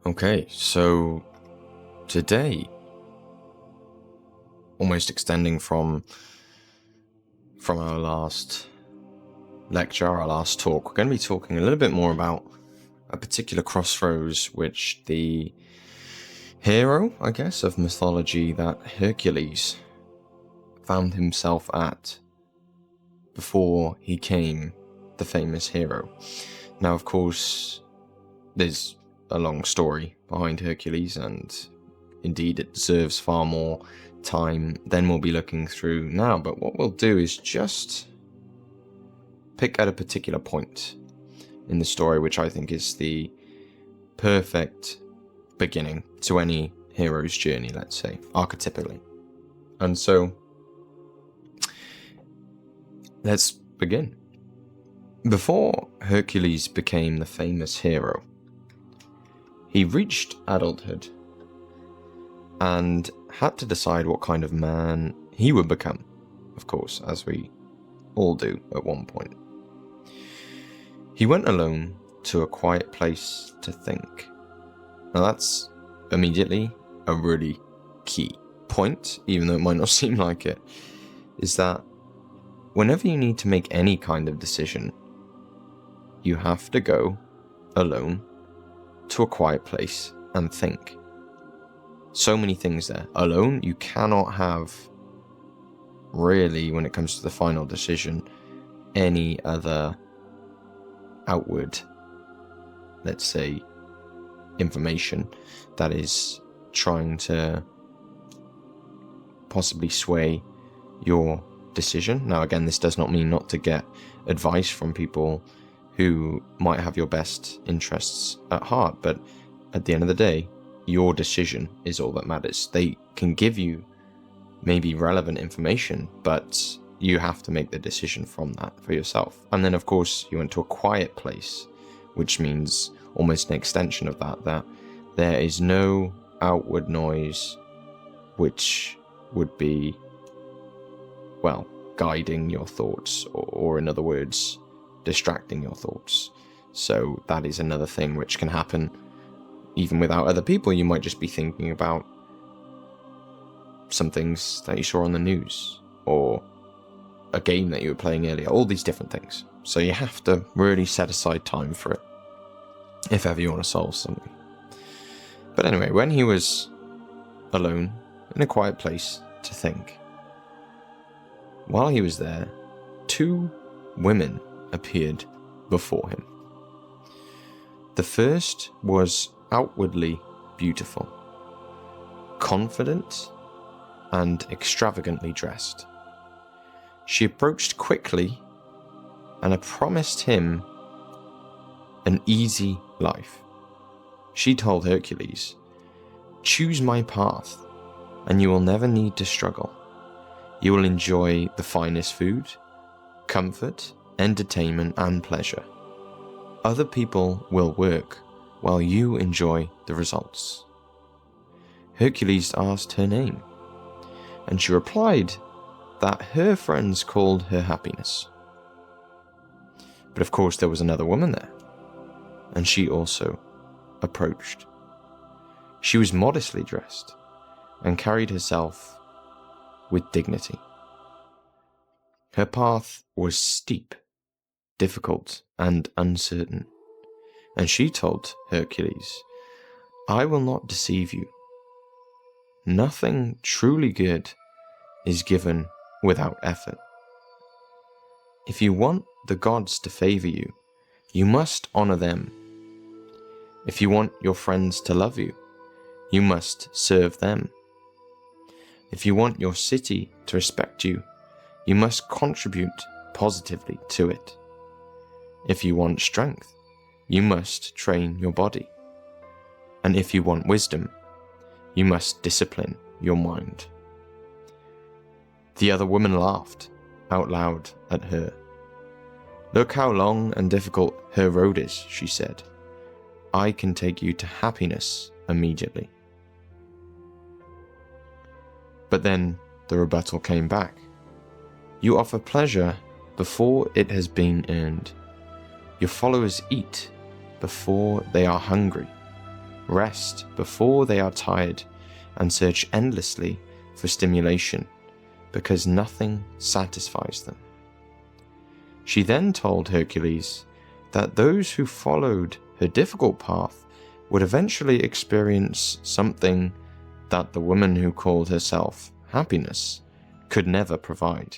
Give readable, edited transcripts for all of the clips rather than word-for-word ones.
Okay, so today, almost extending from our last lecture, our last talk, we're going to be talking a little bit more about a particular crossroads which the hero, I guess, of mythology, that Hercules, found himself at before he became the famous hero. Now, of course, there's a long story behind Hercules, and indeed it deserves far more time than we'll be looking through now, but what we'll do is just pick at a particular point in the story which I think is the perfect beginning to any hero's journey, let's say, archetypically. And so let's begin. Before Hercules became the famous hero, he reached adulthood and had to decide what kind of man he would become, of course, as we all do at one point. He went alone to a quiet place to think. Now that's immediately a really key point, even though it might not seem like it, is that whenever you need to make any kind of decision, you have to go alone to a quiet place and think. So many things there. Alone, you cannot have, really, when it comes to the final decision, any other outward, let's say, information that is trying to possibly sway your decision. Now, again, this does not mean not to get advice from people who might have your best interests at heart, but at the end of the day, your decision is all that matters. They can give you maybe relevant information, but you have to make the decision from that for yourself. And then, of course, you went to a quiet place, which means almost an extension of that there is no outward noise which would be, well, guiding your thoughts, or in other words, distracting your thoughts. So that is another thing which can happen even without other people. You might just be thinking about some things that you saw on the news, or a game that you were playing earlier, all these different things. So you have to really set aside time for it if ever you want to solve something. But anyway, when he was alone in a quiet place to think, while he was there, two women appeared before him. The first was outwardly beautiful, confident, and extravagantly dressed. She approached quickly and promised him an easy life. She told Hercules, "Choose my path, and you will never need to struggle. You will enjoy the finest food, comfort, entertainment, and pleasure. Other people will work while you enjoy the results." Hercules asked her name, and she replied that her friends called her Happiness. But of course there was another woman there, and she also approached. She was modestly dressed and carried herself with dignity. Her path was steep, difficult, and uncertain, and she told Hercules, "I will not deceive you. Nothing truly good is given without effort. If you want the gods to favor you, you must honor them. If you want your friends to love you, you must serve them. If you want your city to respect you, you must contribute positively to it. If you want strength, you must train your body. And if you want wisdom, you must discipline your mind." The other woman laughed out loud at her. "Look how long and difficult her road is," she said. "I can take you to happiness immediately." But then the rebuttal came back. "You offer pleasure before it has been earned. Your followers eat before they are hungry. rest before they are tired and search endlessly for stimulation because nothing satisfies them. She then told Hercules that those who followed her difficult path would eventually experience something that the woman who called herself happiness could never provide.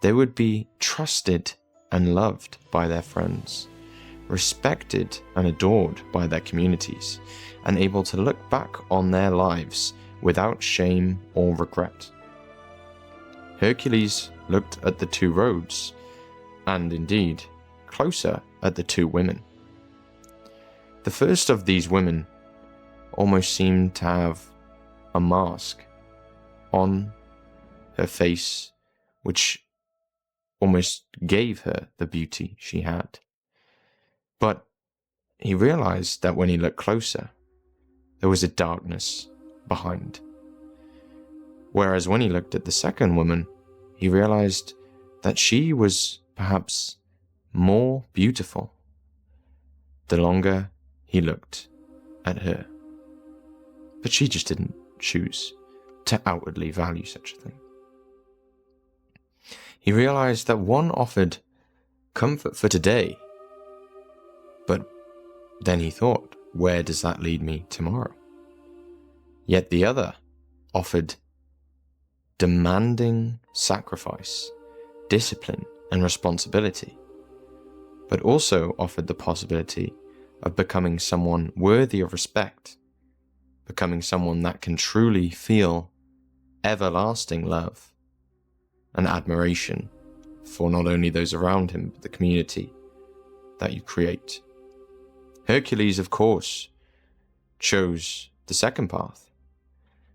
They would be trusted and loved by their friends, respected and adored by their communities, and able to look back on their lives without shame or regret. Hercules looked at the two roads, and indeed, closer at the two women. The first of these women almost seemed to have a mask on her face which almost gave her the beauty she had. But he realized that when he looked closer, there was a darkness behind. Whereas when he looked at the second woman, he realized that she was perhaps more beautiful the longer he looked at her. But she just didn't choose to outwardly value such a thing. He realized that one offered comfort for today, but then he thought, where does that lead me tomorrow? Yet the other offered demanding sacrifice, discipline, and responsibility, but also offered the possibility of becoming someone worthy of respect, becoming someone that can truly feel everlasting love and admiration for not only those around him, but the community that you create. Hercules, of course, chose the second path,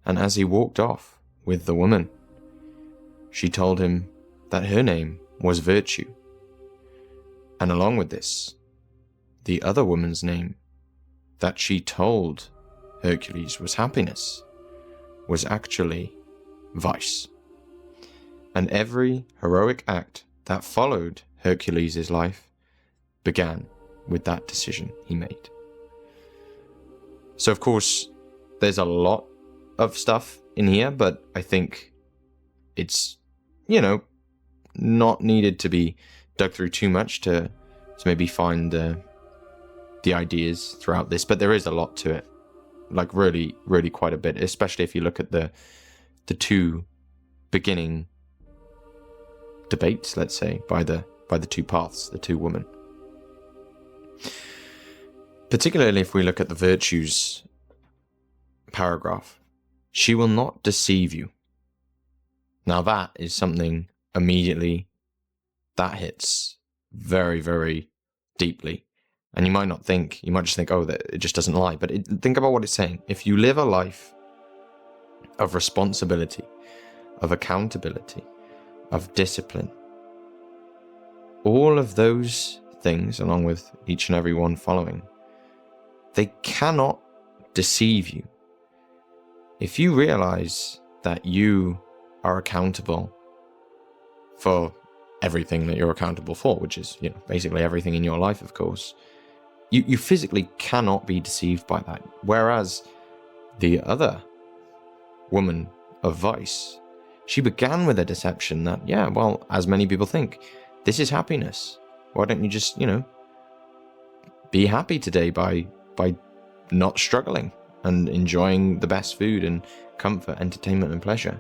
and as he walked off with the woman, she told him that her name was Virtue, and along with this, the other woman's name that she told Hercules was Happiness was actually Vice. And every heroic act that followed Hercules' life began with that decision he made. So of course, there's a lot of stuff in here, but I think it's, not needed to be dug through too much to maybe find the ideas throughout this, but there is a lot to it, like really, really quite a bit, especially if you look at the two beginning debates, let's say, by the two paths, the two women. Particularly if we look at the virtues paragraph, she will not deceive you. Now that is something immediately that hits very, very deeply. And you might just think, oh, that it just doesn't lie. But think about what it's saying. If you live a life of responsibility, of accountability, of discipline, all of those things, along with each and every one following, they cannot deceive you. If you realize that you are accountable for everything that you're accountable for, which is, basically everything in your life, of course, you physically cannot be deceived by that. Whereas the other woman of Vice, she began with a deception that, as many people think, this is happiness. Why don't you just, be happy today by not struggling and enjoying the best food and comfort, entertainment, and pleasure?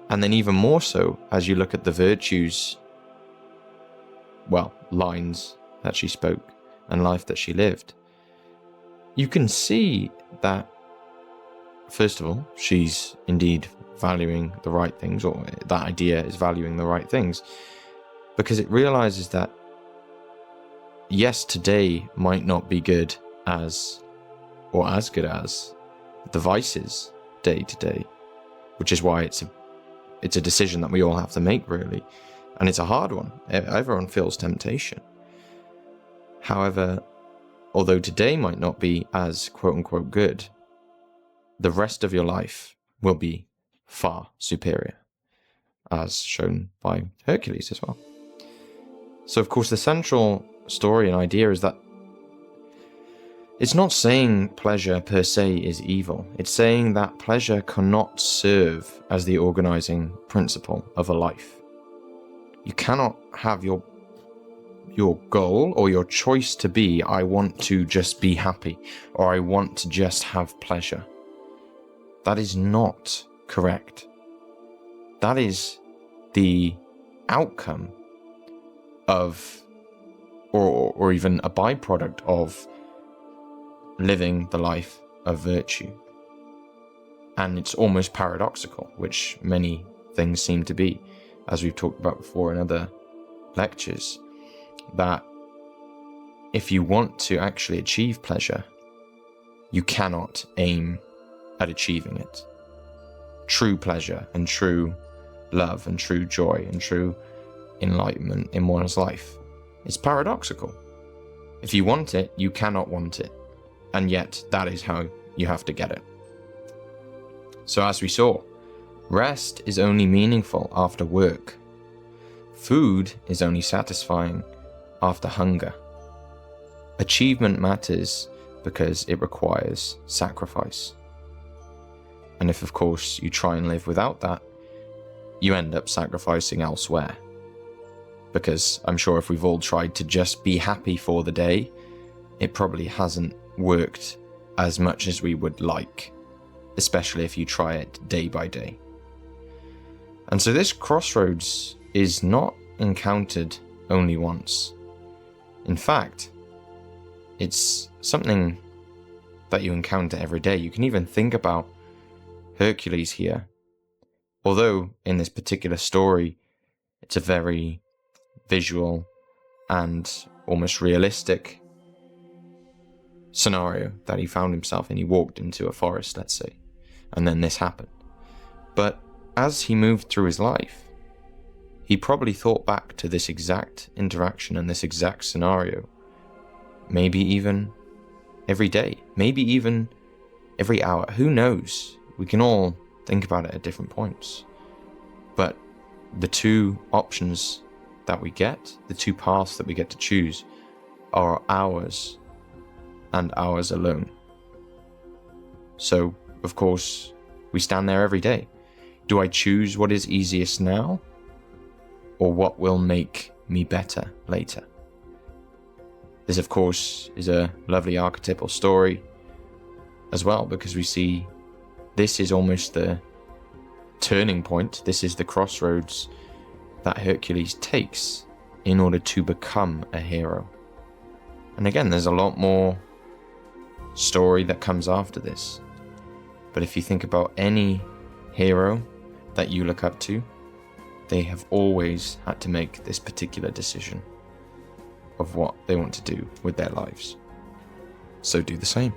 And then even more so, as you look at the virtues, lines that she spoke and life that she lived, you can see that, first of all, she's indeed valuing the right things, or that idea is valuing the right things, because it realizes that, yes, today might not be good as good as the Vice's day to day, which is why it's a decision that we all have to make, really. And it's a hard one. Everyone feels temptation. However, although today might not be as quote-unquote good, the rest of your life will be far superior, as shown by Hercules as well. So, of course, the central story and idea is that It's not saying pleasure per se is evil. It's saying that pleasure cannot serve as the organizing principle of a life. You cannot have your goal or your choice to be, I want to just be happy, or I want to just have pleasure. That is not correct. That is the outcome of, or even a byproduct of, living the life of virtue. And it's almost paradoxical, which many things seem to be, as we've talked about before in other lectures, that if you want to actually achieve pleasure, you cannot aim at achieving it. True pleasure and true love and true joy and true enlightenment in one's life is paradoxical. If you want it, you cannot want it. And yet, that is how you have to get it. So as we saw, rest is only meaningful after work. Food is only satisfying after hunger. Achievement matters because it requires sacrifice. And if, of course, you try and live without that, you end up sacrificing elsewhere. Because I'm sure if we've all tried to just be happy for the day, it probably hasn't worked as much as we would like, especially if you try it day by day. And so this crossroads is not encountered only once. In fact, it's something that you encounter every day. You can even think about Hercules here. Although in this particular story, it's a very visual and almost realistic scenario that he found himself in. He walked into a forest, let's say, and then this happened. But as he moved through his life, he probably thought back to this exact interaction and this exact scenario, maybe even every day, maybe even every hour. Who knows? We can all think about it at different points. But the two options that we get, the two paths that we get to choose, are ours and ours alone. So, of course, we stand there every day. Do I choose what is easiest now, or what will make me better later? This, of course, is a lovely archetypal story as well, because we see this is almost the turning point. This is the crossroads that Hercules takes in order to become a hero. And again, there's a lot more story that comes after this. But if you think about any hero that you look up to, they have always had to make this particular decision of what they want to do with their lives. So do the same.